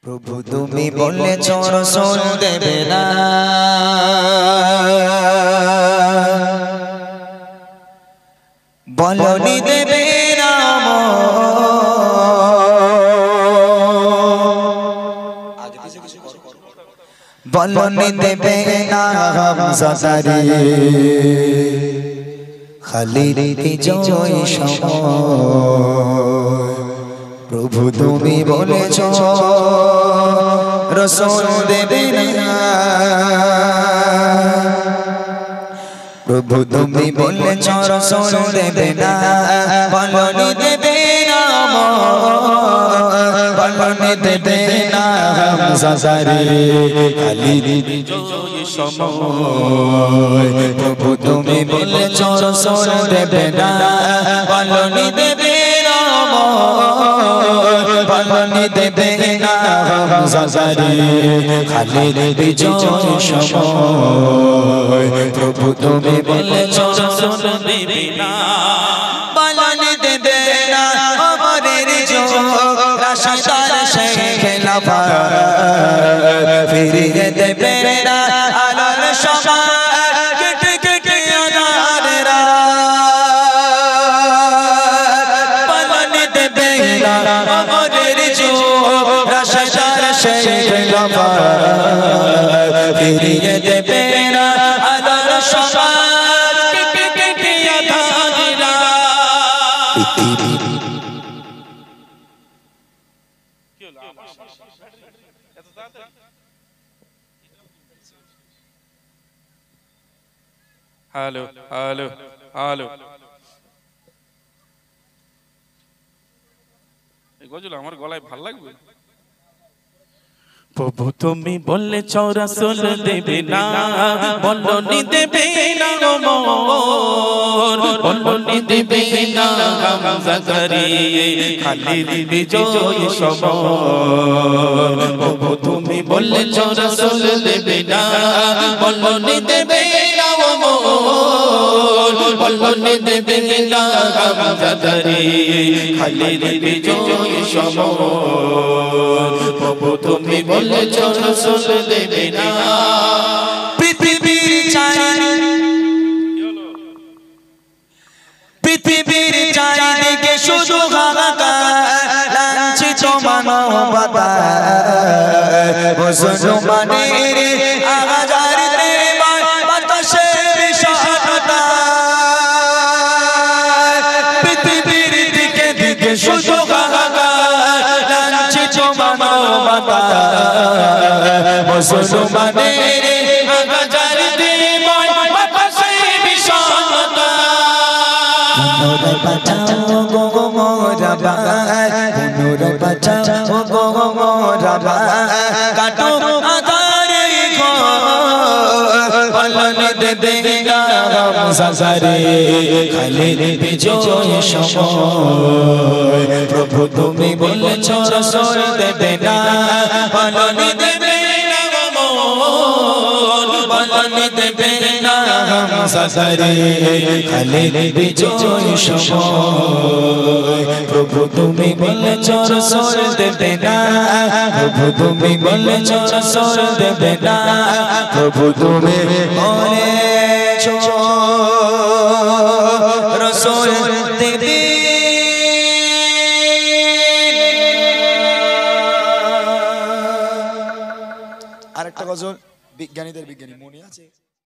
প্রভু তুমি বলেছ রাসূল দেবে না, বলনি দেবে না, বলনি দেবে না হামজাদারি খালিদ বিজয় সময়। প্রভু তুমি বলেছ রাসূল দেবে না, প্রভু তুমি বলেছ রাসূল দেবে না, বলনি দেবে না, বলনি দেবে না হামজাদারি খালিদ বিজয় সময়। প্রভু তুমি বলেছ রাসূল দেবে না, বলনি দেবে না, বলনি দেবে না হামজাদারি খালিদ বিজয় সময়। প্রভু তুমি বলেছ রাসূল দেবে না, বলনি দেবে না আমাদের যোগ রাশিদার শেখ খেলাফা ফিরিয়ে দেবে না আলোর সময় কেটে কেটে আধার রাত। বলনি দেবে না আমাদের যোগ রাশিদার শেখ খেলাফা ফিরিয়ে দেবে না আলোর সময় কেটে কেটে আধার রাত। হ্যালো হ্যালো হ্যালো, গজল আমার গলায় ভাল লাগবে। প্রভু তুমি বলেছ রাসূল দেবে না, বলনি দেবে না মোর, বলনি দেবে না হামজাদারি খালিদ বিজয় সময়। প্রভু তুমি বলেছ রাসূল দেবে না, বলনি দেবে না মোর, বলনি দেবে না হামজাদারি খালিদ বিজয় সময়। প্রভু তুমি বলেছ রাসূল দেবে না। পৃথিবীর চারিদিকে শুধু হাহাকার, লাঞ্ছিত মানবতা মুসলমানের আহাজার বাতাসে বিষণ্ণতা। পৃথিবীর দিকে দিকে শুধু হাহাকার, লাঞ্ছিত মানবতা মুসলমানের আহাজার বাতাসে বিষণ্ণতা। পুনরায় বাঁচাও গো মোরা ভাই, পুনরায় বাঁচাও গো মোরা ভাই, কাটো আধারে ঘর, বলনি দেবে না হামজাদারি খালিদ বিজয় সময়। প্রভু তুমি বলেছ রাসূল দেবে না, বলনি দেবে না মোর, বলনি দেবে না হামজাদারি খালিদ বিজয় সময়। প্রভু তুমি বলেছ রাসূল দেবে না, প্রভু তুমি বলেছ রাসূল দেবে না, প্রভু তুমি বলেছ রাসূল দেবে না। আরেকটা গজল বিজ্ঞানীদের বিজ্ঞানী মনে আছে?